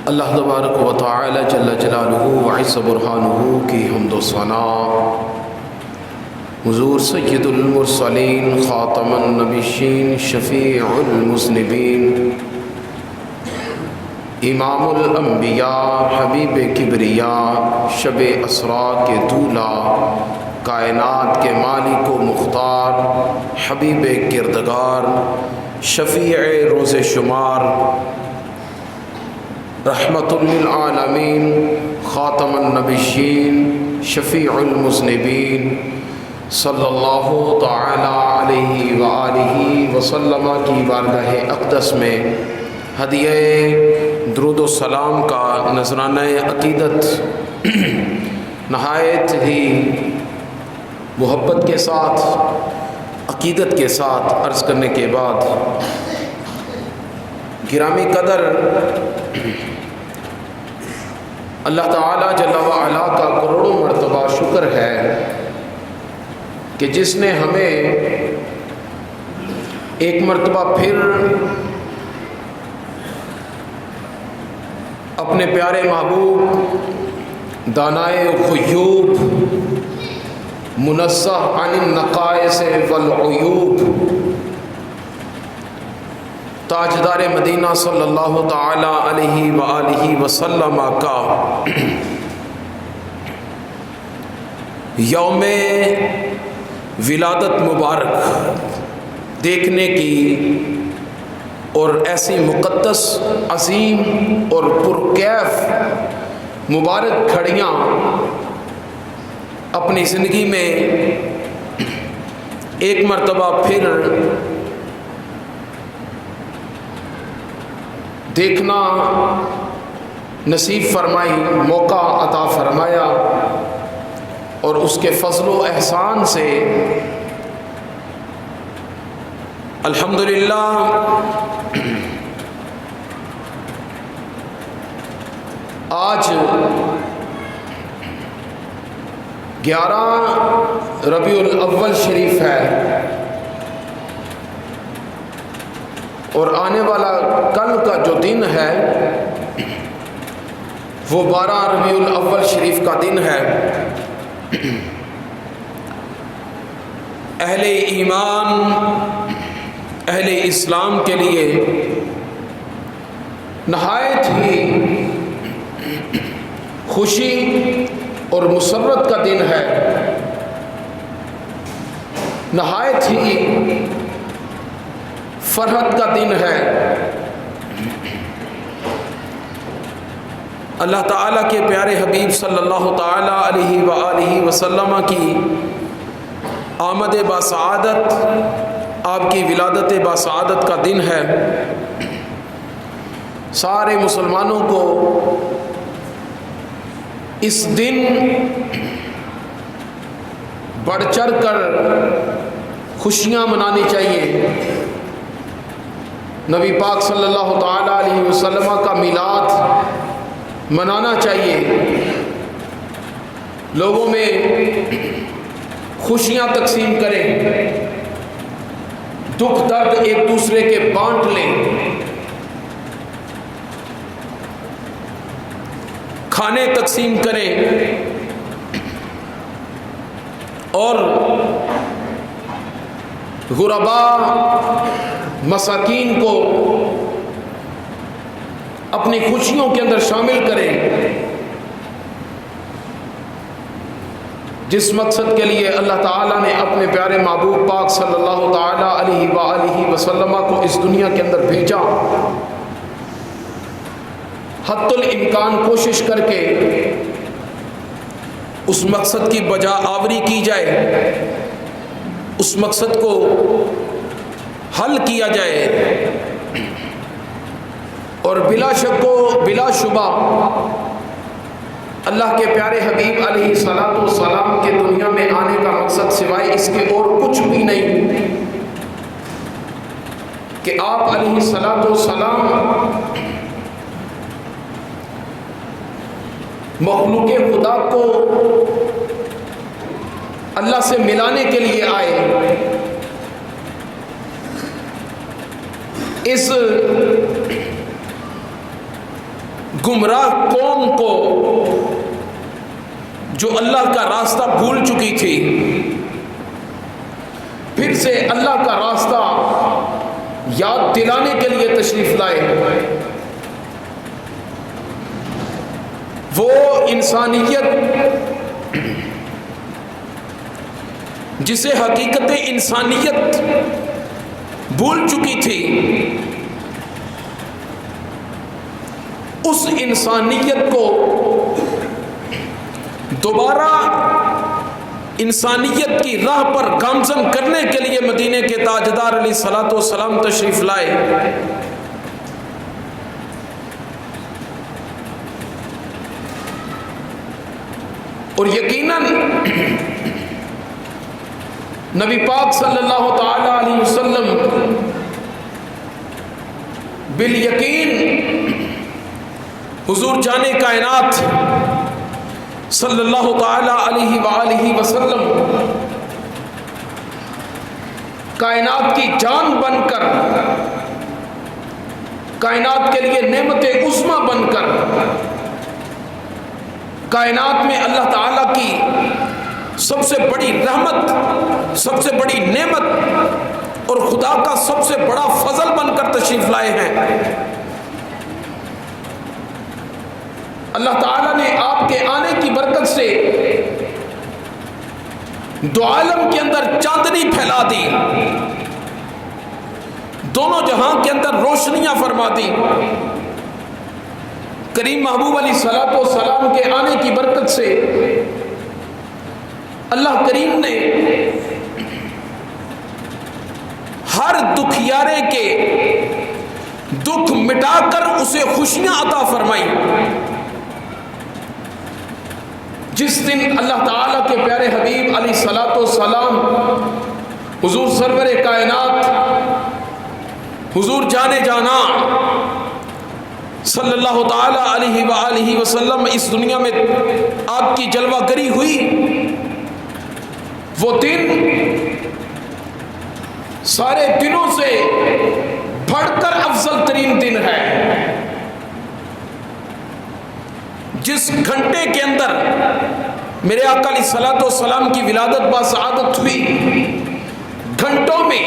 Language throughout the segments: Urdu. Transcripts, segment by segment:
اللہ تبارک و تعالی جل جلالہ وعز برہانہ کی حمد و ثنا حضور سید المرسلین خاتم النبیین شفیع المذنبین امام الانبیاء حبیب کبریاء شب اسرا کے دولہ کائنات کے مالک و مختار حبیب کردگار شفیع روز شمار رحمت للعالمین خاتم النبیین شفیع المذنبین صلی اللہ تعالی علیہ وآلہ وسلم کی بارگاہ اقدس میں ہدیہ درود و سلام کا نذرانہ عقیدت نہایت ہی محبت کے ساتھ عقیدت کے ساتھ عرض کرنے کے بعد گرامی قدر اللہ تعالیٰ جل وعلا کا کروڑوں مرتبہ شکر ہے کہ جس نے ہمیں ایک مرتبہ پھر اپنے پیارے محبوب دانائے غیوب منزہ عن النقائص والعیوب تاجدار مدینہ صلی اللہ تعالی علیہ وآلہ وسلم کا یوم ولادت مبارک دیکھنے کی اور ایسی مقدس عظیم اور پرکیف مبارک گھڑیاں اپنی زندگی میں ایک مرتبہ پھر دیکھنا نصیب فرمائی، موقع عطا فرمایا، اور اس کے فضل و احسان سے الحمدللہ آج 11 ربیع الاول شریف ہے اور آنے والا کل کا جو دن ہے وہ 12 ربیع الاول شریف کا دن ہے۔ اہل ایمان اہل اسلام کے لیے نہایت ہی خوشی اور مسرت کا دن ہے، نہایت ہی فرحت کا دن ہے۔ اللہ تعالیٰ کے پیارے حبیب صلی اللہ تعالی علیہ وآلہ وسلم کی آمد باسعادت، آپ کی ولادت باسعادت کا دن ہے۔ سارے مسلمانوں کو اس دن بڑھ چڑھ کر خوشیاں منانی چاہیے۔ نبی پاک صلی اللہ تعالی علیہ وسلم کا میلاد منانا چاہیے، لوگوں میں خوشیاں تقسیم کریں، دکھ درد ایک دوسرے کے بانٹ لیں، کھانے تقسیم کریں اور غرباء مساکین کو اپنی خوشیوں کے اندر شامل کریں۔ جس مقصد کے لیے اللہ تعالیٰ نے اپنے پیارے محبوب پاک صلی اللہ تعالیٰ علیہ وآلہ وسلم کو اس دنیا کے اندر بھیجا، حتی الامکان کوشش کر کے اس مقصد کی بجا آوری کی جائے، اس مقصد کو حل کیا جائے، اور بلا شک و بلا شبہ اللہ کے پیارے حبیب علیہ الصلوۃ والسلام کے دنیا میں آنے کا مقصد سوائے اس کے اور کچھ بھی نہیں کہ آپ علیہ الصلوۃ والسلام مخلوق خدا کو اللہ سے ملانے کے لیے آئے۔ اس گمراہ قوم کو جو اللہ کا راستہ بھول چکی تھی، پھر سے اللہ کا راستہ یاد دلانے کے لیے تشریف لائے۔ وہ انسانیت جسے حقیقت انسانیت بھول چکی تھی، اس انسانیت کو دوبارہ انسانیت کی راہ پر گامزن کرنے کے لیے مدینے کے تاجدار علیہ الصلوۃ والسلام تشریف لائے۔ اور یقیناً نبی پاک صلی اللہ تعالی علیہ وسلم بالیقین حضور جان کائنات صلی اللہ تعالی علیہ وآلہ وسلم کائنات کی جان بن کر، کائنات کے لیے نعمت عظمیٰ بن کر، کائنات میں اللہ تعالیٰ کی سب سے بڑی رحمت، سب سے بڑی نعمت اور خدا کا سب سے بڑا فضل بن کر تشریف لائے ہیں۔ اللہ تعالیٰ نے آپ کے آنے کی برکت سے دو عالم کے اندر چاندنی پھیلا دی، دونوں جہاں کے اندر روشنیاں فرما دی۔ کریم محبوب علیہ الصلوۃ والسلام کے آنے کی برکت سے اللہ کریم نے ہر دکھیارے کے دکھ مٹا کر اسے خوشیاں عطا فرمائی۔ جس دن اللہ تعالیٰ کے پیارے حبیب علیہ الصلوۃ والسلام حضور سرور کائنات، حضور جانے جانا صلی اللہ تعالی علیہ وآلہ وسلم اس دنیا میں آپ کی جلوہ گری ہوئی، وہ دن سارے دنوں سے بڑھ کر افضل ترین دن ہے۔ جس گھنٹے کے اندر میرے آقا علیہ الصلوۃ والسلام کی ولادت باسعادت ہوئی، گھنٹوں میں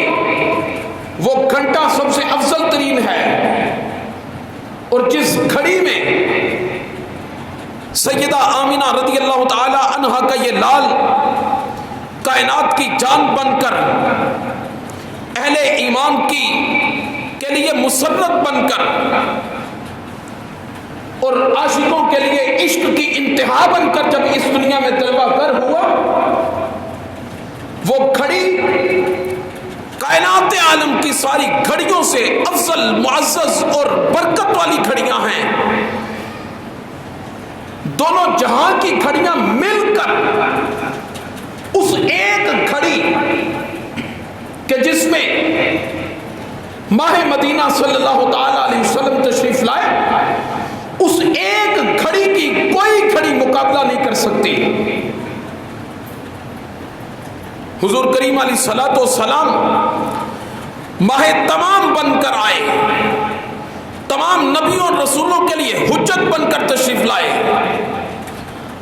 وہ گھنٹہ سب سے افضل ترین ہے، اور جس گھڑی میں سیدہ آمینہ رضی اللہ تعالی عنہا کا یہ لال کائنات کی جان بن کر، اہل ایمان کے لیے مسرت بن کر اور عاشقوں کے لیے عشق کی انتہا بن کر جب اس دنیا میں جلوہ گر ہوا، وہ گھڑی کائنات عالم کی ساری گھڑیوں سے افضل، معزز اور برکت والی گھڑیاں ہیں۔ دونوں جہاں کی گھڑیاں مل کر اس ایک گھڑی کہ جس میں ماہ مدینہ صلی اللہ تعالی علیہ وسلم تشریف لائے، اس ایک گھڑی کی کوئی گھڑی مقابلہ نہیں کر سکتی۔ حضور کریم علیہ الصلوۃ والسلام ماہ تمام بن کر آئے، تمام نبیوں اور رسولوں کے لیے حجت بن کر تشریف لائے،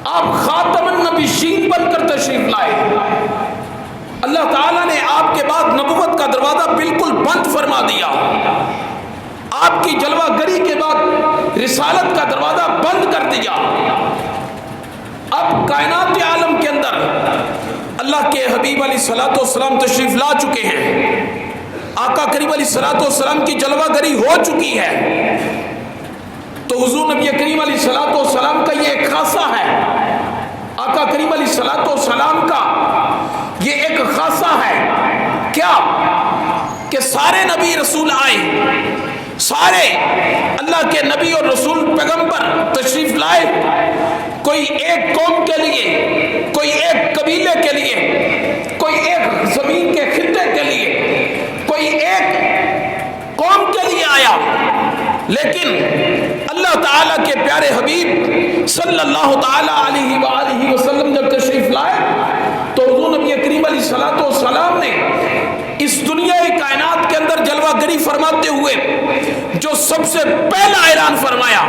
آپ خاتم النبیین بن کر تشریف لائے۔ اللہ تعالیٰ نے آپ کے بعد نبوت کا دروازہ بالکل بند فرما دیا، آپ کی جلوہ گری کے بعد رسالت کا دروازہ بند کر دیا۔ اب کائنات عالم کے اندر اللہ کے حبیب علیہ الصلوۃ والسلام تشریف لا چکے ہیں، آقا کریم علیہ الصلوۃ والسلام کی جلوہ گری ہو چکی ہے، تو حضور نبی کریم علیہ الصلوۃ والسلام کا یہ ایک خاصہ ہے، آقا کریم علیہ الصلوۃ والسلام کا یہ ایک خاصہ ہے کیا کہ سارے نبی رسول آئے، سارے اللہ کے نبی اور رسول پیغمبر تشریف لائے، کوئی ایک قوم کے لیے، کوئی ایک قبیلے کے لیے، کوئی ایک زمین کے خطے کے لیے، کوئی ایک قوم کے لیے آیا، لیکن اللہ تعالیٰ کے پیارے حبیب صلی اللہ تعالی علیہ وآلہ وسلم جب تشریف لائے تو حضور نبی کریم علیہ الصلوۃ والسلام نے اس دنیا کائنات کے اندر جلوہ گری فرماتے ہوئے جو سب سے پہلا اعلان فرمایا،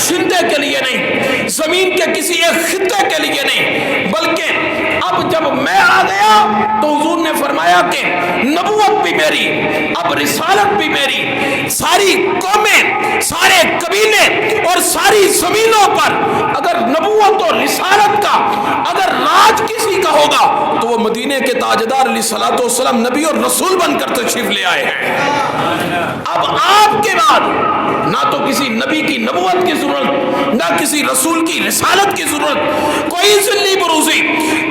باشندے کے لیے نہیں، زمین کے کسی ایک خطے کے لیے نہیں، بلکہ اب جب میں آ گیا تو حضور نے فرمایا کہ نبوت بھی میری، اب رسالت بھی میری، ساری قومیں، سارے قبیلے اور ساری زمینوں پر اگر نبوت اور رسالت کا اگر راج کسی کا ہوگا تو وہ مدینے کے تاجدار علیہ الصلوۃ والسلام نبی اور رسول بن کر تشریف لے آئے ہیں۔ اب آپ کے بعد نہ تو کسی نبی کی نبوت کی ضرورت، نہ کسی رسول کی رسالت کی ضرورت، کوئی ذلی بروزی،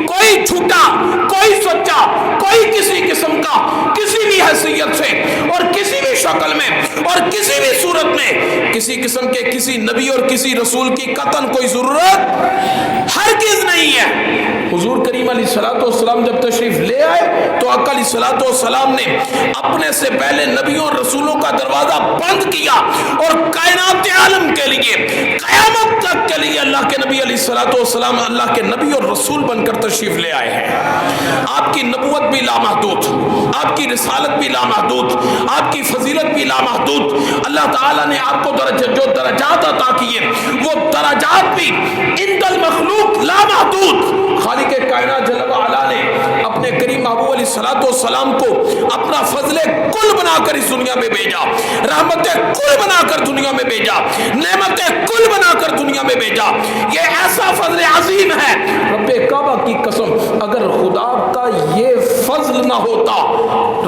کوئی جھوٹا، کوئی سچا، کوئی کسی قسم کا کسی بھی حیثیت سے اور کسی بھی شکل میں اور کسی بھی صورت میں کسی قسم کے کسی نبی اور کسی رسول کی قطعاً کوئی ضرورت ہرگز نہیں ہے۔ حضور کریم علیہ الصلوۃ والسلام جب تشریف لے آئے تو آقا علیہ الصلوۃ والسلام نے اپنے سے پہلے نبیوں اور رسولوں کا دروازہ بند کیا اور کائنات عالم کے لیے قیامت تک کے لیے اللہ کے نبی علیہ الصلوۃ والسلام اللہ کے نبی اور رسول بن کر تشریف لے آئے ہیں۔ آپ کی نبوت بھی لامحدود، آپ کی رسالت بھی لامحدود، آپ کی فضیلت بھی لامحدود، اللہ تعالیٰ نے آپ کو جو درجات عطا کیے وہ درجات بھی عند المخلوق لامحدود۔ خالق کائنات جل وعلا نے اپنے کریم محبوب علیہ الصلوۃ والسلام کو اپنا فضل کل بنا کر اس دنیا میں بھیجا، رحمت کل بنا کر دنیا میں بھیجا، نعمت کل بنا کر دنیا میں بھیجا۔ یہ ایسا فضل عظیم ہے، رب کعبہ کی قسم اگر خدا کا یہ فضل نہ ہوتا،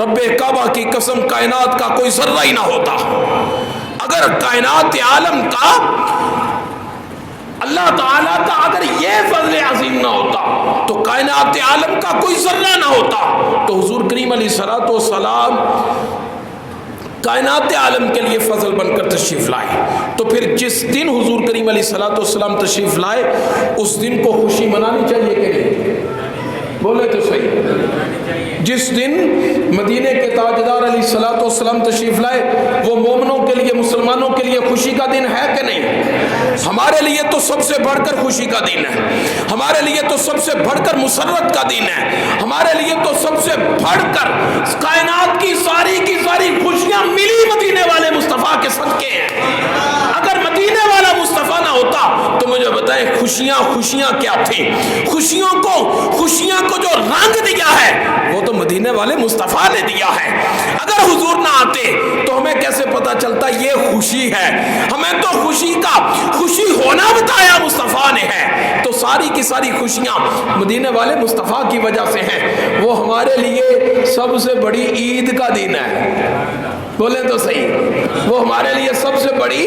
رب کعبہ کی قسم کائنات کا کوئی ذرہ ہی نہ ہوتا۔ اگر کائنات عالم کا اللہ تعالیٰ کا اگر یہ فضل عظیم نہ ہوتا تو کائنات عالم کا کوئی ذرہ نہ ہوتا، تو حضور کریم علیہ الصلوۃ والسلام کائنات عالم کے لیے فضل بن کر تشریف لائے۔ تو پھر جس دن حضور کریم علیہ الصلوۃ والسلام تشریف لائے اس دن کو خوشی منانی چاہیے کہ نہیں؟ بولے تو صحیح۔ جس دن مدینے کے تاجدار علیہ الصلوۃ والسلام تشریف لائے وہ مومنوں کے لیے، مسلمانوں کے لیے خوشی کا دن ہے کہ نہیں؟ ہمارے لیے تو سب سے بڑھ کر خوشی کا دن ہے، ہمارے لیے تو سب سے بڑھ کر مسرت کا دن ہے، ہمارے لیے تو سب سے بڑھ کر کائنات کی ساری خوشیاں ملی مدینے والے مصطفیٰ کے صدقے ہیں۔ اگر مدینے والا مصطفیٰ نہ ہوتا تو مجھے بتائیں خوشیاں کیا تھیں؟ خوشیاں کو جو رنگ دیا ہے وہ تو مدینے والے مصطفیٰ نے دیا ہے۔ اگر حضور نہ آتے تو ہمیں کیسے پتا چلتا یہ خوشی ہے؟ ہمیں تو خوشی ہونا بتایا مصطفیٰ نے ہے، تو ساری کی ساری خوشیاں مدینے والے مصطفیٰ کی وجہ سے ہیں۔ وہ ہمارے لیے سب سے بڑی عید کا دن ہے، بولیں تو صحیح، وہ ہمارے لیے سب سے بڑی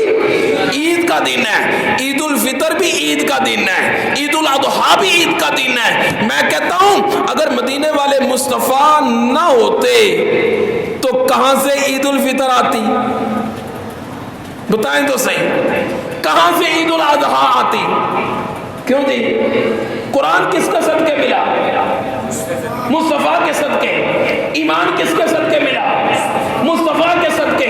عید کا دن ہے۔ عید الفطر بھی عید کا دن ہے، عید الاضحیٰ بھی عید کا دن ہے۔ میں کہتا ہوں اگر مدینے والے مصطفیٰ نہ ہوتے تو کہاں سے عید الفطر آتی؟ بتائیں تو صحیح، کہاں سے عید الاضحیٰ آتی؟ کیوں جی؟ قرآن کس کے صدقے ملا؟ مصطفیٰ کے صدقے۔ ایمان کس کے صدقے ملا؟ مصطفیٰ کے صدقے۔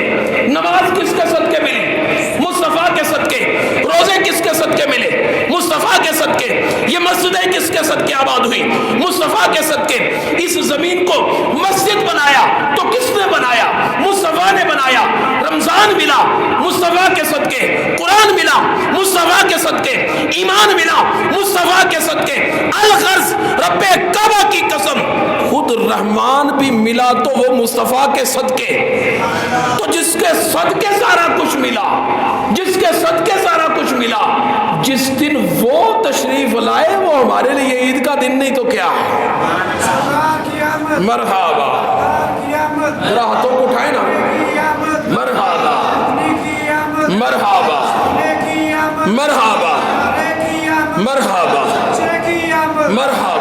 نماز کس کے صدقے ملی؟ مصطفیٰ کے صدقے۔ روزے کس کے صدقے ملے؟ مصطفیٰ کے صدقے۔ یہ مسجدیں کس کے صدقے آباد ہوئی؟ مصطفیٰ کے صدقے۔ اس زمین کو مسجد بنایا تو کس نے بنایا؟ مصطفیٰ نے بنایا۔ رمضان ملا مصطفیٰ کے صدقے، قرآن ملا مصطفیٰ کے صدقے، ایمان ملا مصطفیٰ کے صدقے۔ الغرض رب کعبہ کی قسم خود رحمان بھی ملا تو وہ مصطفیٰ کے صدقے۔ تو جس کے صدقے سارا کچھ ملا، جس کے صدقے سارا کچھ ملا، جس دن وہ تشریف لائے وہ ہمارے لیے عید کا دن نہیں تو کیا ہے؟ مرحبا، ذرا ہاتھوں کو اٹھائے نا، مرحبا مرحبا مرحبا مرحبا مرحبا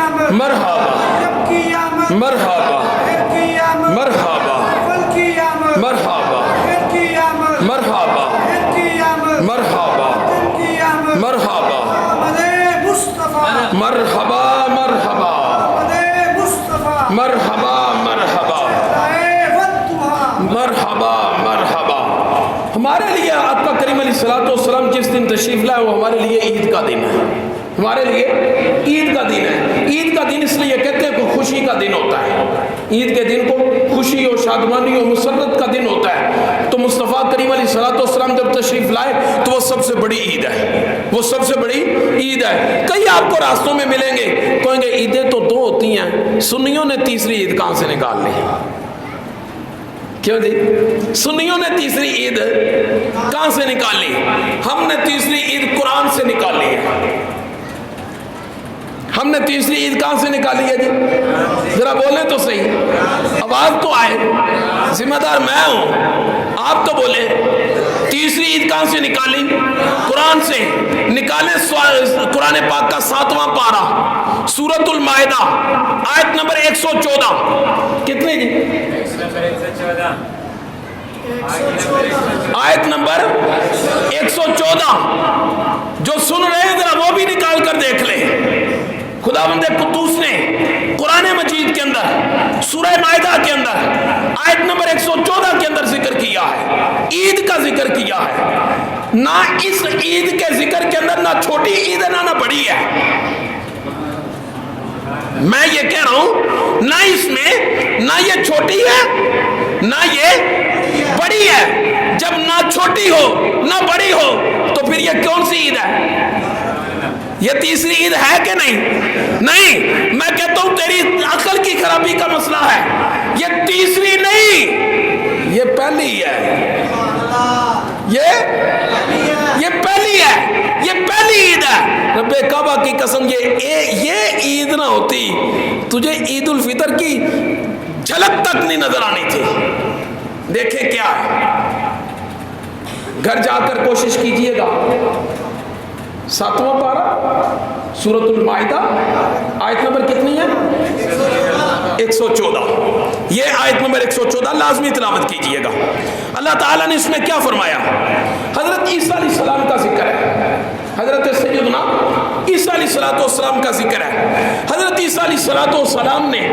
مرحبا مرحبا مرحبا مرحبا مرحبا مرحبا مرحبا مرحبا مرحبا مرحبا مرحبا مرحبا مرحبا۔ ہمارے لیے آپ کا کریم علیہ الصلوۃ والسلام جس دن تشریف لائے وہ ہمارے لیے عید کا دن ہے، ہمارے لیے عید کا دن ہے۔ عید کا دن اس لیے کہتے ہیں کہ خوشی کا دن ہوتا ہے، عید کے دن کو خوشی اور شادمانی اور مسرت کا دن ہوتا ہے۔ تو تو مصطفیٰ کریم علیہ الصلوۃ والسلام جب تشریف لائے تو وہ سب سے بڑی عید ہے، وہ سب سے بڑی عید ہے۔ کئی آپ کو راستوں میں ملیں گے، کہیں گے عیدیں تو دو ہوتی ہیں، سنیوں نے تیسری عید کہاں سے نکال لی؟ کیوں جی؟ سنیوں نے تیسری عید کہاں سے نکالی؟ ہم نے تیسری عید قرآن سے نکالی ہے۔ ہم نے تیسری عید کہاں سے نکالی ہے جی؟ ذرا بولیں تو صحیح، آواز تو آئے، ذمہ دار میں ہوں، آپ تو بولیں۔ تیسری عید کہاں سے نکالی؟ قرآن سے نکالے۔ قرآن پاک کا 7واں پارہ سورۃ المائدہ آیت نمبر 114، کتنی جی؟ آیت نمبر 114، جو سن رہے ہیں ذرا وہ بھی نکال کر دیکھ لیں۔ خداوند قدوس نے قرآن مجید کے اندر سورہ مائدہ کے اندر آیت نمبر 114 کے اندر ذکر کیا ہے، عید کا ذکر کیا ہے۔ نہ اس عید کے ذکر کے اندر نہ چھوٹی عید ہے نہ بڑی ہے۔ میں یہ کہہ رہا ہوں نہ اس میں نہ یہ چھوٹی ہے نہ یہ بڑی ہے۔ جب نہ چھوٹی ہو نہ بڑی ہو تو پھر یہ کون سی عید ہے؟ یہ تیسری عید ہے کہ نہیں؟ نہیں، میں کہتا ہوں تیری عقل کی خرابی کا مسئلہ ہے، یہ تیسری نہیں، یہ پہلی ہے، یہ پہلی ہے، یہ پہلی عید ہے۔ رب کعبہ کی قسم یہ عید نہ ہوتی تجھے عید الفطر کی جھلک تک نہیں نظر آنی تھی۔ دیکھیں کیا ہے، گھر جا کر کوشش کیجئے گا، 7واں پارہ سورۃ المائدہ آیت نمبر کتنی ہے؟ 114، یہ آیت نمبر 114 لازمی تلاوت کیجئے گا۔ اللہ تعالیٰ نے اس میں کیا فرمایا؟ حضرت عیسیٰ علیہ السلام کا ذکر ہے، حضرت سیدنا عیسیٰ علیہ السلام کا ذکر ہے۔ حضرت عیسیٰ علیہ السلام نے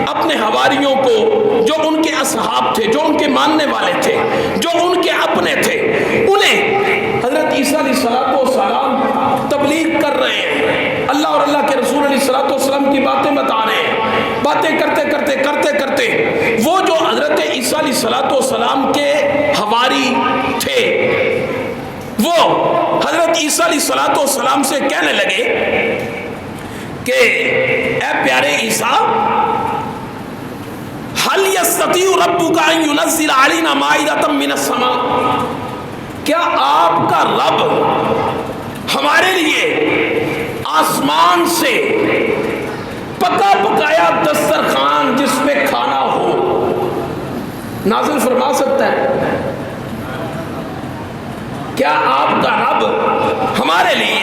اپنے حواریوں کو، جو ان کے اصحاب تھے، جو ان کے ماننے والے تھے، جو ان کے اپنے تھے، انہیں حضرت عیسیٰ علیہ السلام تبلیغ کر رہے ہیں، اللہ اور اللہ کے رسول علیہ السلام کی باتیں بتا رہے ہیں۔ باتیں کرتے کرتے وہ جو حضرت عیسیٰ علیہ السلام کے حواری تھے وہ حضرت عیسیٰ علیہ السلام سے کہنے لگے کہ اے پیارے عیسیٰ، هل يستطيع ربك ان ينزل علينا مائدة من السماء، کیا آپ کا رب ہمارے لیے آسمان سے پکا پکایا دسترخوان جس پہ کھانا ہو نازل فرما سکتا ہے؟ کیا آپ کا رب ہمارے لیے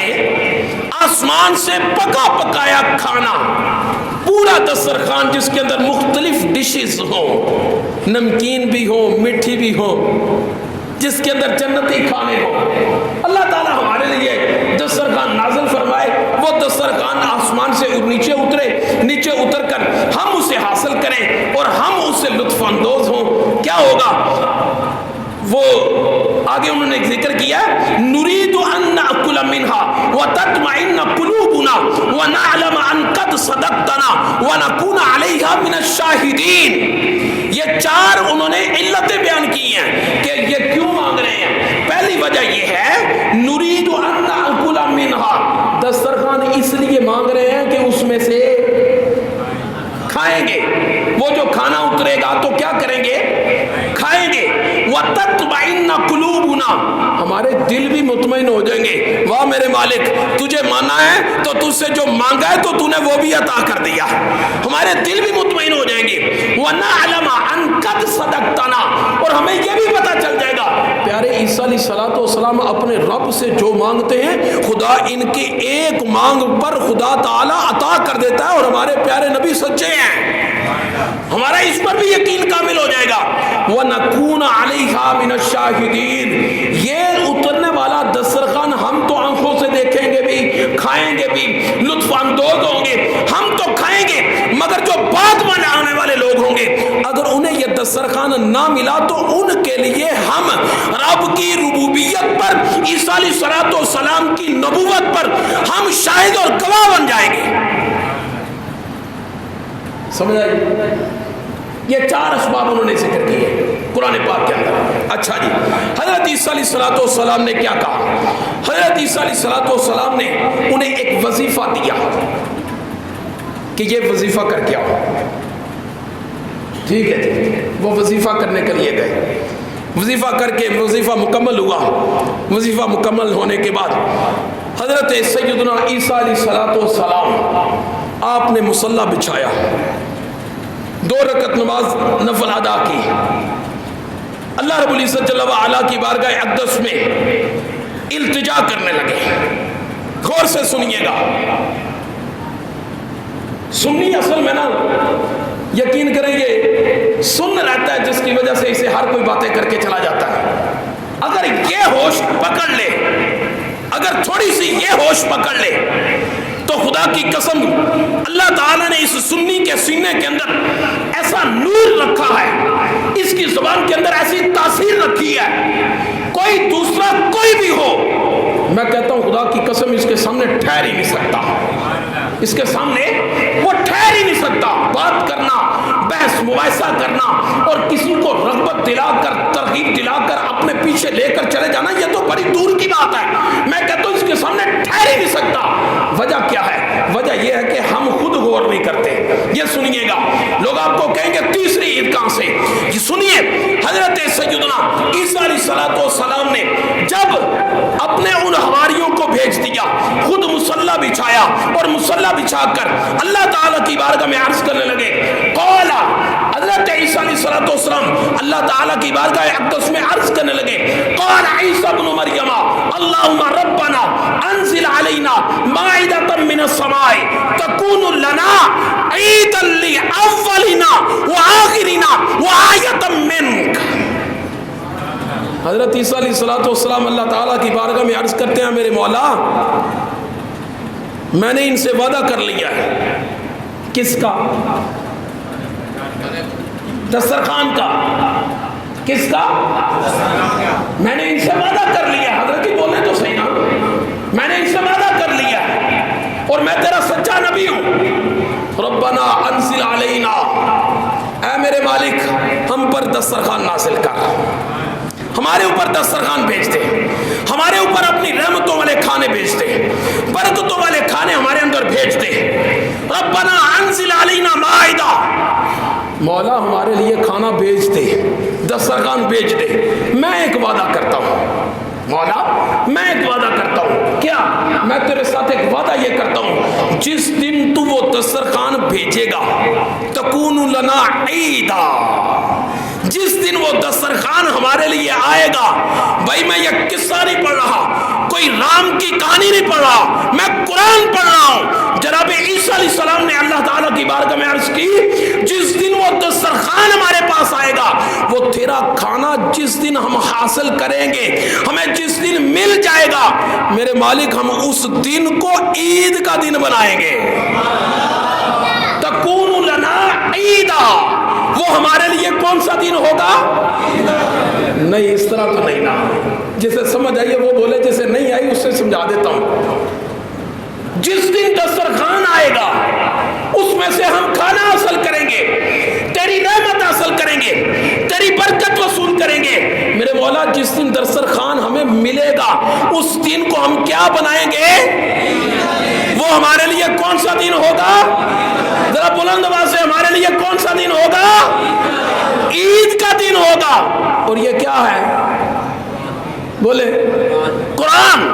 آسمان سے پکا پکایا کھانا، پورا دسترخوان جس کے اندر مختلف ڈشز ہوں، نمکین بھی ہوں، میٹھی بھی ہوں، جس کے اندر جنتی کھانے ہوں، اللہ تعالیٰ ہمارے لیے دسترخوان نازل فرمائے، وہ دسترخوان آسمان سے نیچے اترے، نیچے اتر کر ہم اسے حاصل کریں اور ہم اس سے لطف اندوز ہوں، کیا ہوگا؟ وہ آگے انہوں نے ذکر کیا، نريد ان ناكل منها وتطمئن قلوبنا ونعلم ان قد صدقتنا ونكون عليها من الشاهدين۔ یہ چار انہوں نے علتیں بیان کی ہیں کہ یہ کیوں مانگ رہے ہیں۔ پہلی وجہ یہ ہے نريد ان ناكل منها، دسترخوان اس لیے مانگ رہے ہیں کہ اس میں سے کھائیں گے، وہ جو کھانا اترے گا تو کیا کریں گے؟ کھائیں گے۔ وَتَطْمَئِنَّ قُلُوبُنَا، ہمارے دل بھی مطمئن ہو جائیں گے، واہ میرے مالک تجھے مانا ہے تو تجھ سے جو مانگا ہے تو تو نے وہ بھی عطا کر دیا، ہمارے دل بھی مطمئن ہو جائیں گے۔ وَنَعْلَمَ أَن قَدْ صَدَقْتَنَا، اور ہمیں یہ بھی پتہ چل جائے گا پیارے عیسیٰ علیہ السلام اپنے رب سے جو مانگتے ہیں خدا ان کی ایک مانگ پر خدا تعالیٰ عطا کر دیتا ہے، اور ہمارے پیارے نبی سچے ہیں، ہمارا اس پر بھی یقین کامل ہو جائے گا۔ وَنَكُونَ عَلَيْهَا مِنَ الشَّاهِدِينَ، یہ اترنے والا دسترخوان ہم تو آنکھوں سے دیکھیں گے بھی، کھائیں گے بھی، لطف اندوز ہوں گے، ہم تو کھائیں گے، مگر جو بعد میں آنے والے لوگ ہوں گے اگر انہیں یہ دسترخوان نہ ملا تو ان کے لیے ہم رب کی ربوبیت پر، عیسیٰ علیہ السلام کی نبوت پر ہم شاہد اور گواہ بن جائیں گے۔ سمجھ آئی؟ یہ چار اسباب انہوں نے ذکر کیے۔ قرآن پاک کے اندر۔ اچھا جی، حضرت عیسیٰ علیہ السلام نے کیا کہا؟ حضرت عیسیٰ علیہ السلام نے انہیں ایک وظیفہ دیا کہ یہ وظیفہ کر کے آؤ۔ ٹھیک ہے جی، وہ وظیفہ کرنے کے لیے گئے، وظیفہ کر کے وظیفہ مکمل ہوا۔ وظیفہ مکمل ہونے کے بعد حضرت سیدنا عیسیٰ علیہ السلام آپ نے مصلی بچھایا، 2 رکعت نماز نفل ادا کی، اللہ رب العزت جل وعلا کی بارگاہ اقدس میں التجا کرنے لگے۔ غور سے سنیے گا، سنی اصل میں نا یقین کریں یہ سن رہتا ہے جس کی وجہ سے اسے ہر کوئی باتیں کر کے چلا جاتا ہے۔ اگر یہ ہوش پکڑ لے، اگر تھوڑی سی یہ ہوش پکڑ لے تو خدا کی قسم اللہ تعالیٰ نے اس سنی کے سینے کے اندر ایسا نور رکھا ہے، اس کی زبان کے اندر ایسی تاثیر رکھی ہے، کوئی دوسرا کوئی بھی ہو، میں کہتا ہوں خدا کی قسم اس کے سامنے ٹھہر ہی نہیں سکتا، اس کے سامنے وہ ٹھہر ہی نہیں سکتا۔ بات کرنا، بحث مباحثہ کرنا اور کسی کو رغبت دلا کر، ترغیب دلا کر اپنے پیچھے لے کر چلے جانا، یہ تو بڑی دور کی بات ہے۔ میں کہتا ہوں اس کے سامنے ٹھہر ہی نہیں سکتا۔ وجہ کیا ہے؟ وجہ یہ ہے کہ ہم خود غور نہیں کرتے۔ یہ سنیے گا، لوگ آپ کو کہیں گے تیسری عید کہاں سے؟ یہ سنیے، حضرت سیدنا عیسیٰ علیہ السلام نے جب اپنے ان حواریوں کو بھیج دیا، خود مصلی بچھایا اور مصلی بچھا کر اللہ تعالیٰ کی بارگاہ میں عرض کرنے لگے، قال حضرت عیسیٰ علیہ السلام اللہ تعالیٰ کی بارگاہ اقدس میں عرض کرنے لگے، قال عیسیٰ ابن مریم اللہم ربنا انزل علینا مائدۃ من السماء تکون لنا عیدا لاولنا وآخرنا وآیۃ منک۔ حضرت عیسیٰ علیہ السلام اللہ تعالیٰ کی بارگاہ میں عرض کرتے ہیں، میرے مولا میں نے ان سے وعدہ کر لیا ہے۔ کس کا؟ دسترخوان کا۔ کس کا؟ میں نے ان سے وعدہ کر لیا ہے۔ حضرت جی بولے تو صحیح نا، میں نے ان سے وعدہ کر لیا ہے اور میں تیرا سچا نبی ہوں۔ ربنا انزل علینا، اے میرے مالک ہم پر دسترخوان نازل کر، ہمارے اوپر دسترخوان بھیج دے، ہمارے اوپر اپنی رحمتوں والے کھانے بھیج دے، برکتوں والے کھانے ہمارے اندر بھیج دے۔ ربنا انزل علینا مائدہ، مولا ہمارے لیے کھانا بھیج دے، دسترخوان بھیج دے۔ میں ایک وعدہ کرتا ہوں مولا، میں ایک وعدہ کرتا ہوں، کیا؟ میں تیرے ساتھ ایک وعدہ یہ کرتا ہوں، جس دن تو وہ دسترخوان بھیجے گا تکون لنا عیدا، جس دن وہ دسترخوان ہمارے لیے آئے گا، بھائی میں یہ قصہ نہیں پڑھ رہا، کوئی رام کی کہانی نہیں پڑھ رہا، میں قرآن پڑھ رہا ہوں۔ جناب عیسیٰ علیہ السلام نے اللہ تعالیٰ کی بارگاہ میں عرض کی، جس دن وہ دسترخوان ہمارے پاس آئے گا، وہ تیرا کھانا جس دن ہم حاصل کریں گے، ہمیں جس دن مل جائے گا، میرے مالک ہم اس دن کو عید کا دن بنائیں گے۔ تکون لنا عیدا، وہ ہمارے لیے کون سا دن ہوگا؟ نہیں اس طرح تو نہیں نا، جسے سمجھ آئیے وہ بولے، جسے نہیں آئی اس سے سمجھا دیتا ہوں۔ جس دن دسترخوان آئے گا اس میں سے ہم کھانا حاصل کریں گے، تیری رحمت حاصل کریں گے، تیری برکت وصول کریں گے۔ میرے مولا جس دن دسترخوان ہمیں ملے گا اس دن کو ہم کیا بنائیں گے؟ وہ ہمارے لیے کون سا دن ہوگا؟ ذرا بلند آواز سے، ہمارے لیے کون سا دن ہوگا؟ عید کا دن ہوگا۔ اور یہ کیا ہے؟ بولے قرآن۔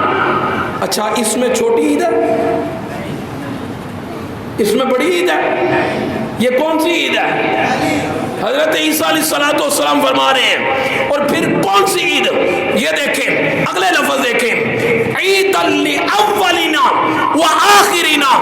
اچھا اس میں چھوٹی عید ہے، اس میں بڑی عید ہے، یہ کون سی عید ہے؟ حضرت عیسیٰ علیہ السلام فرما رہے ہیں، اور پھر کون سی عید؟ یہ دیکھیں اگلے لفظ دیکھیں، عید الاولنا وآخرنا۔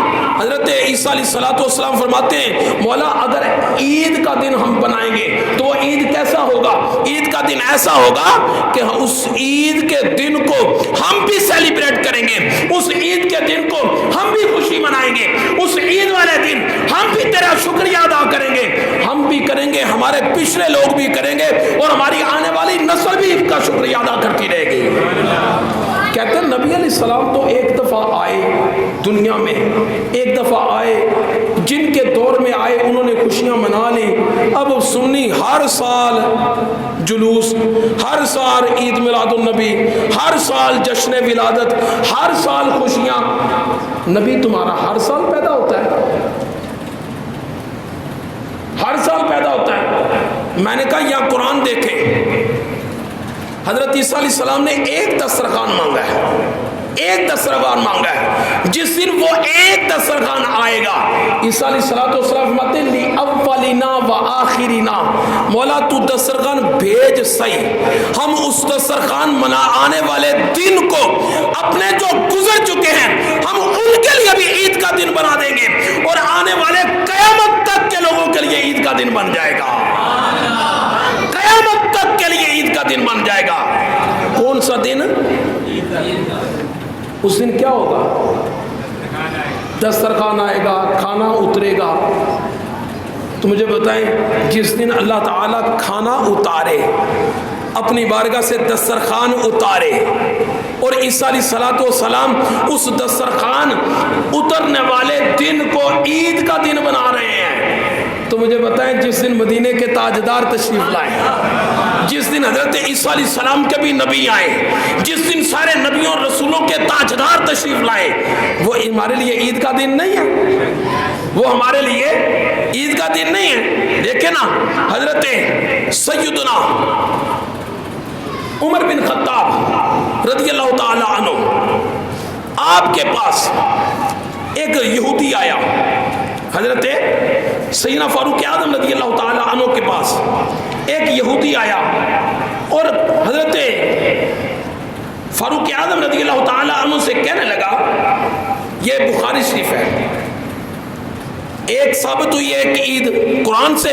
حضرت عیسیٰ علیہ السلام فرماتے ہیں، مولا اگر عید کا دن ہم بنائیں گے تو وہ عید کیسا ہوگا؟ عید کا دن ایسا ہوگا کہ اس عید کے دن کو ہم بھی سیلیبریٹ کریں گے، اس عید کے دن کو ہم بھی خوشی منائیں گے، اس عید والے دن ہم بھی تیرا شکریہ ادا کریں گے، ہم بھی کریں گے، ہمارے پچھلے لوگ بھی کریں گے، اور ہماری آنے والی نسل بھی اس کا شکریہ ادا کرتی رہے گی۔ کہتے ہیں نبی علیہ علیہ السلام تو ایک دفعہ آئے دنیا میں، ایک دفعہ آئے، جن کے دور میں آئے انہوں نے خوشیاں منا لی. اب سنی ہر سال جلوس، ہر سال عید میلاد النبی، ہر سال جشن ولادت، ہر سال خوشیاں. نبی تمہارا ہر سال پیدا ہوتا ہے، ہر سال پیدا ہوتا ہے. میں نے کہا یا قرآن دیکھیں، حضرت عیسیٰ علیہ السلام نے ایک دسترخوان مانگا ہے، ایک دسترخوان مانگا ہے. جس دن وہ ایک دسترخوان آئے گا، عیسیٰ علیہ السلام فرماتے ہیں لِأَوَّلِنَا وَآخِرِنَا، مولا تو دسترخوان بھیج صحیح، ہم اس دسترخوان آنے والے دن کو اپنے جو گزر چکے ہیں ہم ان کے لیے بھی عید کا دن بنا دیں گے، اور آنے والے قیامت تک کے لوگوں کے لیے عید کا دن بن جائے گا، قیامت تک کے لیے عید کا دن بن جائے گا. کون سا دن؟ اس دن کیا ہوگا؟ دسترخوان آئے گا، کھانا اترے گا. تو مجھے بتائیں، جس دن اللہ تعالیٰ کھانا اتارے، اپنی بارگاہ سے دسترخوان اتارے، اور عیسیٰ علیہ السلام اس دسترخوان اترنے والے دن کو عید کا دن بنا رہے ہیں، تو مجھے بتائیں جس دن مدینے کے تاجدار تشریف لائے، جس دن حضرت عیسیٰ علیہ السلام کے بھی نبی آئے، جس دن سارے نبیوں اور رسولوں کے تاجدار تشریف لائے، وہ ہمارے لیے عید کا دن نہیں ہے؟ وہ ہمارے لیے عید کا دن نہیں ہے؟ دیکھیں نا، حضرت سیدنا عمر بن خطاب رضی اللہ تعالی عنہ، آپ کے پاس ایک یہودی آیا. حضرت سیدنا فاروق اعظم رضی اللہ تعالی عنہ کے پاس ایک یہودی آیا، اور حضرت فاروق اعظم رضی اللہ تعالی عنہ سے کہنے لگا، یہ بخاری شریف ہے، ایک ثابت ہوئی ہے کہ عید قرآن سے،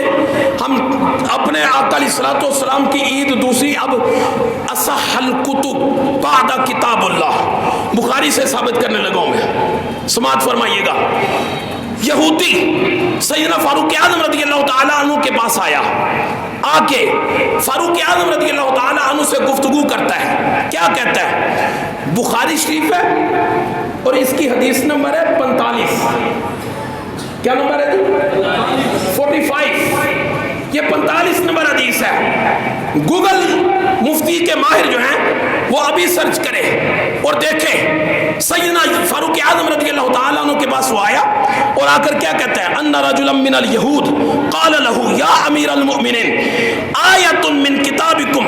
ہم اپنے آقا علیہ السلام کی عید دوسری، اب اصح الکتب بعد کتاب اللہ، بخاری سے ثابت کرنے لگا ہوں میں. سماعت فرمائیے گا. یہودی سیدنا فاروق اعظم رضی اللہ تعالی عنہ کے پاس آیا، آ کے فاروق اعظم رضی اللہ تعالی عنہ سے گفتگو کرتا ہے. کیا کہتا ہے؟ بخاری شریف ہے اور اس کی حدیث نمبر ہے 45. کیا نمبر ہے جی؟ 45. یہ 45 نمبر حدیث ہے. گوگل مفتی کے ماہر جو ہیں وہ ابھی سرچ کرے اور دیکھے، سیدنا فاروق اعظم رضی اللہ تعالیٰ عنہ کے پاس وہ آیا اور آ کر کیا کہتا ہے؟ ان رجلا من الیہود قال له یا امیر المؤمنین آیت من کتابکم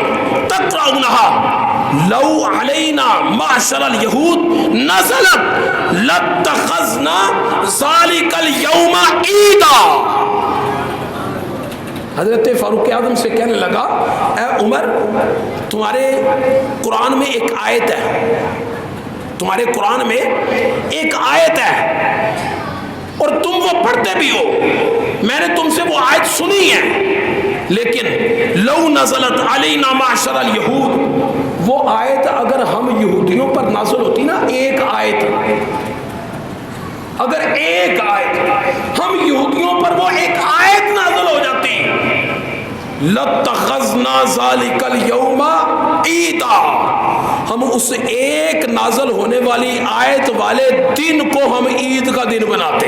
تقرؤونها لو علینا معشر الیہود نزلت لاتخذنا ذلک اليوم عیدا. حضرت فاروق اعظم سے کہنے لگا، اے عمر، تمہارے قرآن میں ایک آیت ہے، تمہارے قرآن میں ایک آیت ہے اور تم وہ پڑھتے بھی ہو، میں نے تم سے وہ آیت سنی ہے، لیکن لو نزلت علینا معشر الیہود، وہ آیت اگر ہم یہودیوں پر نازل ہوتی نا، ایک آیت، اگر ایک آیت ہم یہودیوں پر وہ ایک آیت نازل ہو جاتی، لَتَّخَذْنَا ذَلِكَ الْيَوْمَ عِيدًا، ہم اس ایک نازل ہونے والی آیت والے دن کو ہم عید کا دن بناتے.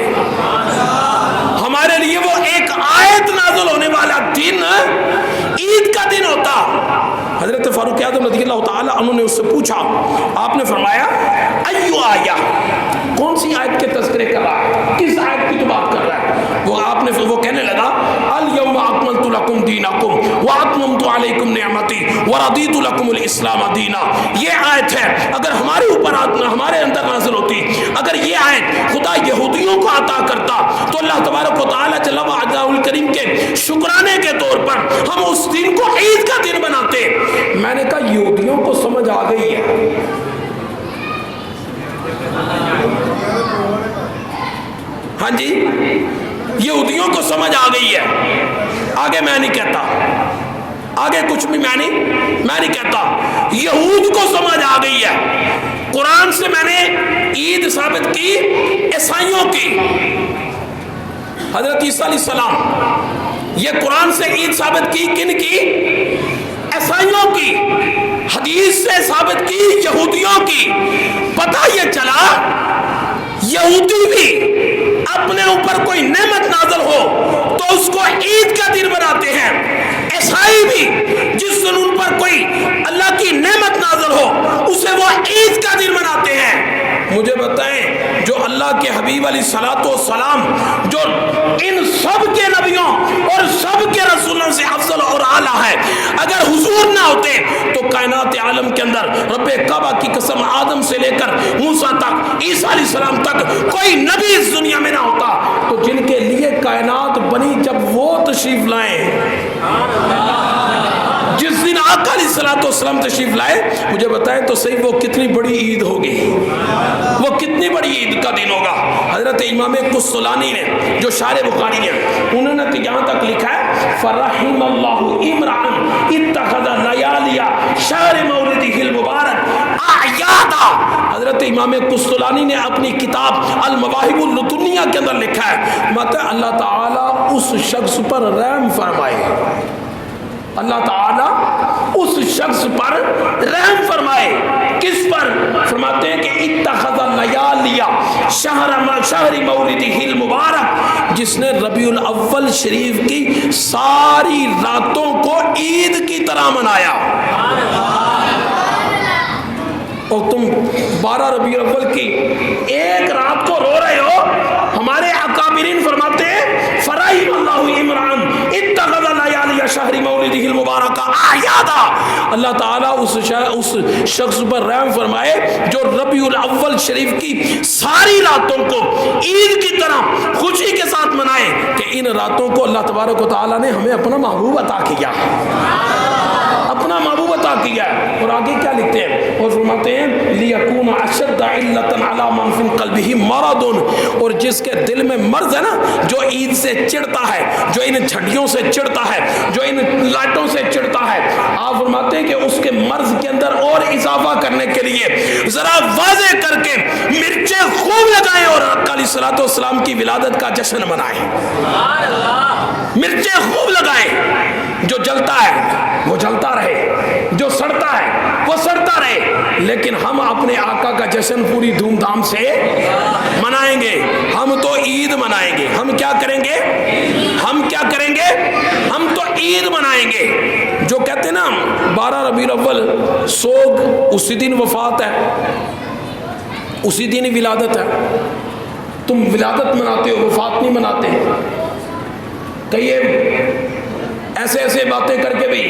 ہمارے لیے وہ ایک آیت نازل ہونے والا دن عید کا دن ہوتا. حضرت فاروق اعظم رضی اللہ تعالی عنہ نے اس سے پوچھا، آپ نے فرمایا ایو آیہ، کون سی آیت کے تذکرے کر رہا ہے، کس آیت کی تو بات کر رہا ہے؟ وہ کہنے لگا الیوم اکملت لکم دینکم واتممت علیکم نعمتی ورضیت لکم الاسلام دینا. یہ آیت ہے، اگر ہمارے اوپر ہمارے اندر نازل ہوتی، اگر یہ آیت خدا یہودیوں کو عطا کرتا تو اللہ تبارک و تعالی جل وعلا الکریم کے شکرانے کے طور پر ہم اس دن کو عید کا دن بناتے. میں نے کہا یہودیوں کو سمجھ آ گئی ہے. ہاں جی، یہودیوں کو سمجھ آ گئی ہے. آگے میں نہیں کہتا، آگے کچھ بھی میں نہیں کہتا، یہود کو سمجھ آ گئی ہے. قرآن سے میں نے عید ثابت کی عیسائیوں کی. حضرت عیسیٰ علیہ السلام، یہ قرآن سے عید ثابت کی کن کی؟ عیسائیوں کی. حدیث سے ثابت کی یہودیوں کی، پتہ یہ چلا یہودی بھی اپنے اوپر کوئی نعمت نازل ہو تو اس کو عید کا دن مناتے ہیں، عیسائی بھی جس دن ان پر کوئی اللہ کی نعمت نازل ہو اسے وہ عید کا دن مناتے ہیں۔ مجھے بتائیں جو اللہ کے حبیب علیہ الصلوۃ والسلام جو ان سب کے نبیوں اور سب کے رسولوں سے افضل اور اعلیٰ ہے، اگر حضور نہ ہوتے تو کائنات عالم کے اندر رب کعبہ کی قسم آدم سے لے کر موسیٰ تک، عیسیٰ علیہ السلام تک کوئی نبی اس دنیا میں نہ ہوتا۔ تو جن کے لیے کائنات بنی جب وہ تشریف لائیں، جس دن آقا علیہ الصلوۃ والسلام تشریف لائے، مجھے بتائیں تو صحیح وہ کتنی بڑی عید ہوگی، وہ کتنی بڑی عید کا دن ہوگا۔ حضرت امام قسطلانی نے جو شارح بخاری ہیں انہوں نے تو یہاں تک لکھا ہے فرحم اللہ عمران اتخذ لیالی شہر مولدہ المبارک اعیادا۔ حضرت امام قسطلانی نے اپنی کتاب المواہب اللدنیہ کے اندر لکھا ہے مطلب اللہ تعالیٰ اس شخص پر رحم فرمائے، اللہ تعالیٰ اس شخص پر رحم فرمائے۔ کس پر؟ فرماتے ہیں کہ اتخذ لیالی شہر مولدہ المبارک، جس نے ربیع الاول شریف کی ساری راتوں کو عید کی طرح منایا۔ اور تم 12 ربیع الاول کی ایک رات کو رو رہے ہو۔ ہمارے اکابرین فرماتے ہیں فرحم اللہ عمران اتخذ لیالی شہر مولدہ المبارک اعیادا۔ اللہ تعالیٰ اس شخص پر رحم فرمائے جو ربیع الاول شریف کی ساری راتوں کو عید کی طرح خوشی کے ساتھ منائے کہ ان راتوں کو اللہ تبارک و تعالیٰ نے ہمیں اپنا محبوب عطا کیا، اپنا محبوب عطا کیا۔ اور آگے کیا لکھتے ہیں اور فرماتے ہیں لیکون اشد علۃ علی من فی قلبہ مرض، اور جس کے دل میں مرض ہے نا، جو عید سے چڑھتا ہے، جو ان جھڑیوں سے چڑھتا ہے، جو ان لائٹوں سے چڑھتا ہے، آپ فرماتے ہیں کہ اس کے مرض کے اندر اور اضافہ کرنے کے لیے ذرا واضح کر کے مرچیں خوب لگائیں اور آقا علیہ الصلوۃ والسلام کی ولادت کا جشن منائیں۔ مرچیں خوب لگائیں، جو جلتا ہے وہ جلتا رہے، جو سڑتا ہے وہ سڑتا رہے، لیکن ہم اپنے آقا کا جشن پوری دھوم دھام سے منائیں گے۔ ہم تو عید منائیں گے۔ ہم کیا کریں گے؟ ہم کیا کریں گے؟ ہم تو عید منائیں گے۔ جو کہتے ہیں نا 12 ربیع الاول سوگ، اسی دن وفات ہے، اسی دن ہی ولادت ہے۔ تم ولادت مناتے ہو، وفات نہیں مناتے۔ کئی ایسے ایسے باتیں کر کے بھی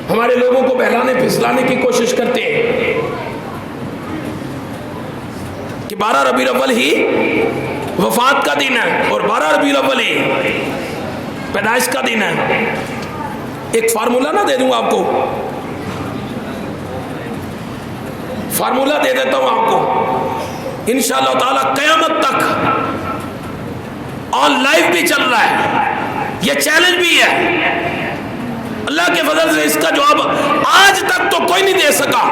ہمارے لوگوں کو بہلانے پھسلانے کی کوشش کرتے ہیں کہ 12 ربیع الاول ہی وفات کا دن ہے اور 12 ربیع الاول ہی پیدائش کا دن ہے۔ ایک فارمولا نہ دے دوں آپ کو، فارمولا دے دیتا ہوں آپ کو، انشاءاللہ تعالی قیامت تک آن لائیو بھی چل رہا ہے، یہ چیلنج بھی ہے۔ اللہ کے فضل سے اس کا جواب آج تک تو کوئی نہیں دے سکا،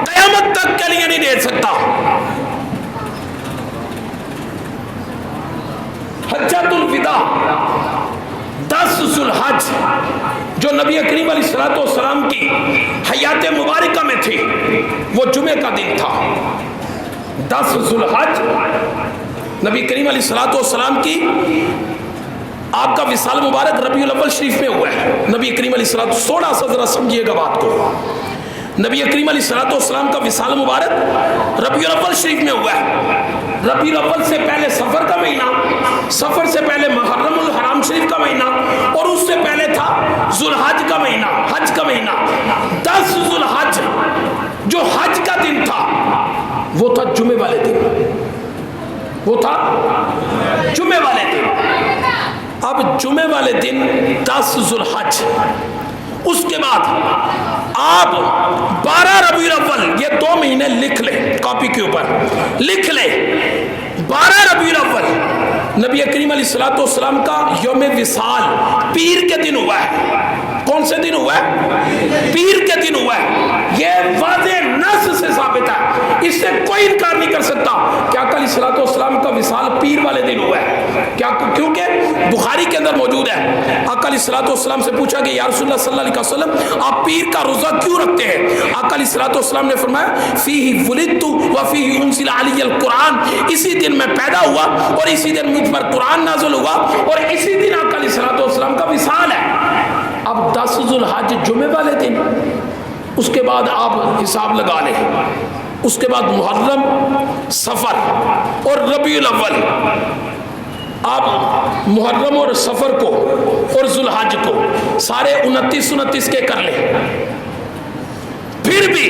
قیامت تک کے لیے نہیں دے سکتا۔ حجۃ الوداع 10 ذی الحج جو نبی کریم علیہ الصلوۃ والسلام کی حیات مبارکہ میں تھی، وہ جمعے کا دن تھا۔ 10 ذی الحج نبی کریم علیہ الصلوۃ والسلام کی آپ کا وصال مبارک ربیع الاول شریف میں ہوا ہے۔ نبی کریم علیہ الصلوۃ، تھوڑا سا ذرا سمجھیے گا بات کو، نبی کریم علیہ الصلوۃ والسلام کا وصال مبارک ربیع الاول شریف میں ہوا ہے۔ ربیع الاول سے پہلے سفر کا مہینہ، سفر سے پہلے محرم الحرام شریف کا مہینہ، اور اس سے پہلے تھا ذو الحج کا مہینہ، حج کا مہینہ۔ 10 ذو الحج جو حج کا دن تھا وہ تھا جمعے والے دن، وہ تھا جمعے والے دن۔ اب جمعے والے دن 10 ذو الحج، اس کے بعد آپ 12 ربیع الاول، یہ 2 مہینے لکھ لیں کاپی کے اوپر، لکھ لیں 12 ربیع الاول نبی کریم علیہ الصلوۃ والسلام کا یوم وصال پیر کے دن ہوا ہے۔ کون سے دن ہوا ہے؟ پیر کے دن ہوا ہے۔ یہ واضح نص سے ثابت ہے، اس سے کوئی انکار نہیں کر سکتا کہ آقا علیہ الصلوۃ والسلام کا وصال پیر والے دن ہوا ہے، کہ کیونکہ بخاری کے اندر موجود ہے. آقا علیہ الصلوۃ والسلام سے پوچھا کہ یا رسول اللہ صلی اللہ علیہ وسلم آپ پیر کا روزہ کیوں رکھتے ہیں؟ آقا علیہ الصلوۃ والسلام نے فرمایا فیہ ولدت وفیہ انزل علی القرآن، اسی دن میں پیدا ہوا اور اسی دن مجھ پر قرآن نازل ہوا اور اسی دن آقا علیہ الصلوۃ والسلام کا وصال ہے. اب 10 ذو الحج جمعے والے دن، اس کے بعد آپ حساب لگا لیں، اس کے بعد محرم، صفر اور ربیع الاول. آپ محرم اور صفر کو اور ذو الحج کو سارے 29 کے کر لیں، پھر بھی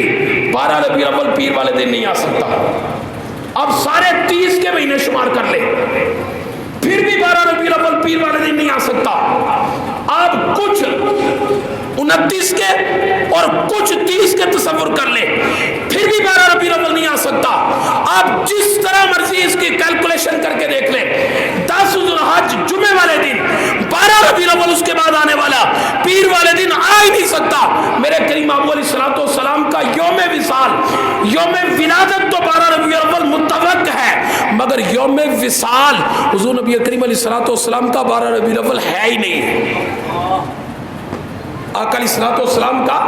12 ربیع الاول پیر والے دن نہیں آ سکتا. اب سارے 30 کے مہینے شمار کر لیں، پھر بھی 12 ربیع الاول پیر والے دن نہیں آ سکتا. آپ کچھ 29 کے اور کچھ 30 کے تصور کر لیں، پھر بھی 12 ربیع الاول نہیں آ سکتا. آپ جس طرح مرضی اس کی کیلکولیشن کر کے دیکھ لیں، 10 ذو الحج جمعے والے دن، 12 ربیع الاول اس کے بعد آنے والا پیر والے دن آ ہی نہیں سکتا. میرے کریم ابو علیہ الصلوۃ والسلام کا یوم وصال، یوم ولادت تو 12 ربیع الاول متفق ہے، مگر یوم وصال حضور نبی کریم علیہ الصلوۃ والسلام کا 12 ربیع الاول ہے ہی نہیں. آقا علیہ الصلوۃ والسلام کا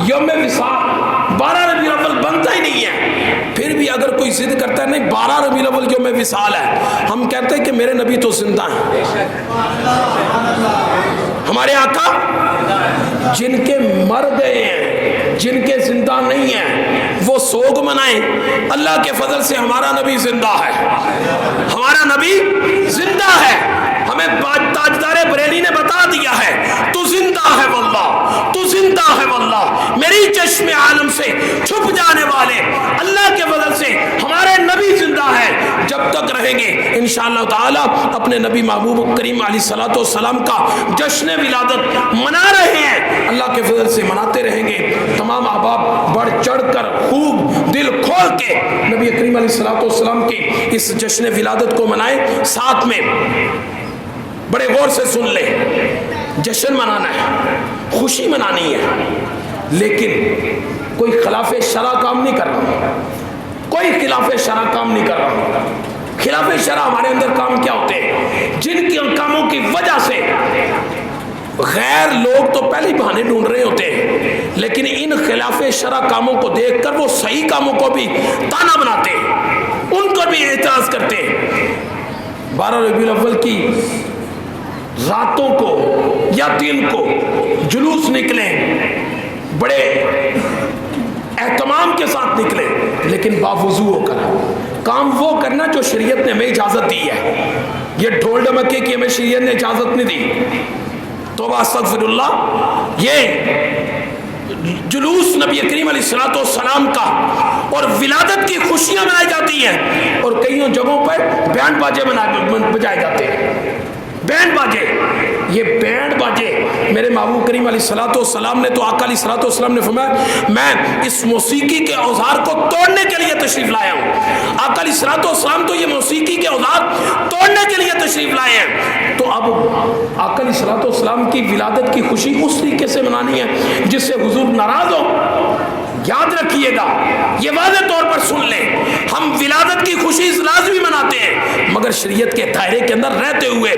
یوم وصال 12 ربیع الاول بنتا ہی نہیں ہے. پھر بھی اگر کوئی ضد کرتا ہے نہیں 12 ربیع الاول یوم وصال ہے، ہم کہتے ہیں کہ میرے نبی تو زندہ ہیں. ہمارے آقا جن کے مر گئے ہیں، جن کے زندہ نہیں ہیں، وہ سوگ منائیں. اللہ کے فضل سے ہمارا نبی زندہ ہے، ہمارا نبی زندہ ہے. ہمیں تاجدار بریلی نے بتا دیا ہے تو زندہ ہے واللہ، تو زندہ ہے واللہ. میری چشم عالم سے چھپ جانے والے اللہ کے فضل سے ہمارے نبی زندہ ہے. جب تک رہیں گے انشاءاللہ تعالی اپنے نبی محبوب کریم علیہ الصلوۃ والسلام کا جشن ولادت منا رہے ہیں، اللہ کے فضل سے مناتے رہیں گے. تمام احباب بڑھ چڑھ کر خوب دل کھول کے نبی کریم علیہ الصلوۃ والسلام کی اس جشن ولادت کو منائیں. ساتھ میں بڑے غور سے سن لیں، جشن منانا ہے، خوشی منانی ہے، لیکن کوئی خلاف شرع کام نہیں کر رہا، کوئی خلاف شرع کام نہیں کر رہا. خلاف شرع ہمارے اندر کام کیا ہوتے ہیں؟ جن کی کاموں کی وجہ سے غیر لوگ تو پہلے بہانے ڈھونڈ رہے ہوتے ہیں، لیکن ان خلاف شرع کاموں کو دیکھ کر وہ صحیح کاموں کو بھی تانا بناتے ہیں، ان کو بھی اعتراض کرتے ہیں. 12 ربیع الاول کی راتوں کو یا دن کو جلوس نکلیں، بڑے اہتمام کے ساتھ نکلیں، لیکن باوضو ہو کر کام وہ کرنا جو شریعت نے ہمیں اجازت دی ہے. یہ ڈھول ڈمکے کی ہمیں شریعت نے اجازت نہیں دی. توبہ استغفر اللہ. یہ جلوس نبی کریم علیہ الصلوۃ والسلام کا اور ولادت کی خوشیاں منائی جاتی ہیں، اور کئیوں جگہوں پر بینڈ باجے بجائے جاتے ہیں. بینڈ باجے، یہ بینڈ باجے میرے محبوب کریم علیہ الصلوۃ والسلام نے تو آقا علیہ الصلوۃ والسلام نے فرمایا میں اس موسیقی کے اوزار کو توڑنے کے لیے تشریف لایا ہوں. آقا علیہ الصلوۃ والسلام تو یہ موسیقی کے اوزار توڑنے کے لیے تشریف لائے ہیں. تو اب آقا علیہ الصلوۃ والسلام کی ولادت کی خوشی اس طریقے سے منانی ہے جس سے حضور ناراض ہو. یاد رکھیے گا، یہ واضح طور پر سن لیں، ہم ولادت کی خوشی لازمی مناتے ہیں، مگر شریعت کے دائرے کے اندر رہتے ہوئے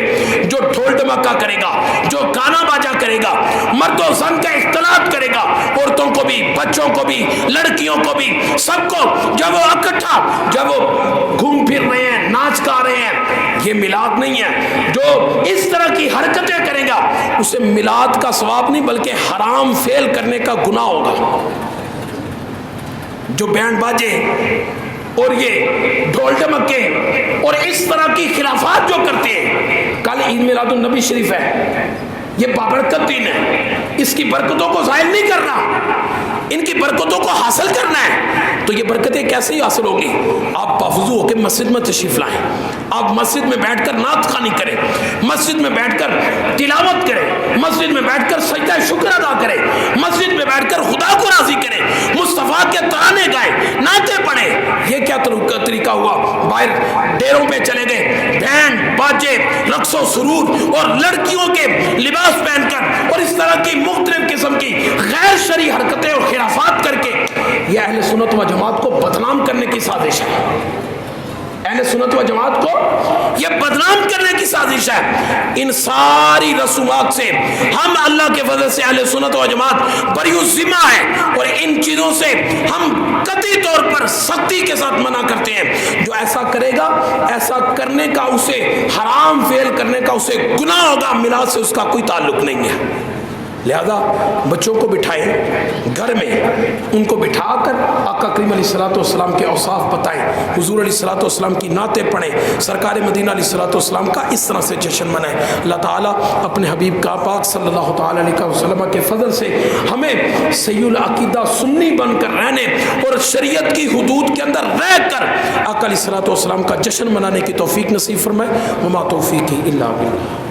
جو ڈھول ڈمکا کرے گا، جو گانا باجا کرے گا، مرد و زن کا اختلاط کرے گا، عورتوں کو بھی، بچوں کو بھی، لڑکیوں کو بھی، سب کو جب وہ اکٹھا، جب وہ گھوم پھر رہے ہیں، ناچ گا رہے ہیں، یہ میلاد نہیں ہے. جو اس طرح کی حرکتیں کرے گا اسے میلاد کا ثواب نہیں بلکہ حرام فعل کرنے کا گناہ ہوگا. جو بینڈ باجے اور یہ ڈھول ڈمکے اور اس طرح کی خلافات جو کرتے ہیں، کل عید میلاد النبی شریف ہے، یہ بابرکت دین ہے، اس کی برکتوں کو ظاہر نہیں کرنا، ان کی برکتوں کو حاصل کرنا ہے. تو یہ برکتیں کیسے ہی حاصل ہوگی؟ آپ باوضو ہو کے مسجد میں تشریف لائیں، آپ مسجد میں بیٹھ کر نعت خوانی کریں، مسجد میں بیٹھ کر تلاوت کریں، مسجد میں بیٹھ کر سجدہ شکر ادا کریں، مسجد میں بیٹھ کر خدا کو راضی کریں، مصطفیٰ کے ترانے گائیں، نعتیں پڑھیں. یہ کیا طریقہ ہوا؟ باہر ڈیروں پہ چلے گئے، بینڈ باجے، رقص و سرور اور لڑکیوں کے لباس پہن کر اور اس طرح کی مختلف قسم کی غیر شرعی حرکتیں اور خرافات کر کے یہ اہل سنت و جماعت کو بدنام کرنے کی سازش ہے. اہل سنت و جماعت کو یہ بدنام کرنے کی سازش ہے۔ ان ساری رسومات سے ہم اللہ کے فضل سے اہل سنت و جماعت بری الذمہ ہے، اور ان چیزوں سے ہم قطعی طور پر سختی کے ساتھ منع کرتے ہیں۔ جو ایسا کرے گا، ایسا کرنے کا اسے حرام فعل کرنے کا اسے گناہ ہوگا، میلاد سے اس کا کوئی تعلق نہیں ہے۔ لہذا بچوں کو بٹھائیں گھر میں، ان کو بٹھا کر آقا کریم علیہ الصلوۃ والسلام کے اوصاف بتائیں، حضور علیہ الصلوۃ والسلام کی نعتیں پڑھیں، سرکار مدینہ علیہ الصلوۃ والسلام کا اس طرح سے جشن منائیں۔ اللہ تعالیٰ اپنے حبیب کا پاک صلی اللہ تعالیٰ علیہ وسلم کے فضل سے ہمیں صحیح العقیدہ سنی بن کر رہنے اور شریعت کی حدود کے اندر رہ کر آقا علیہ الصلوۃ والسلام کا جشن منانے کی توفیق نصیب فرمائے۔ وما توفیقی الا باللہ۔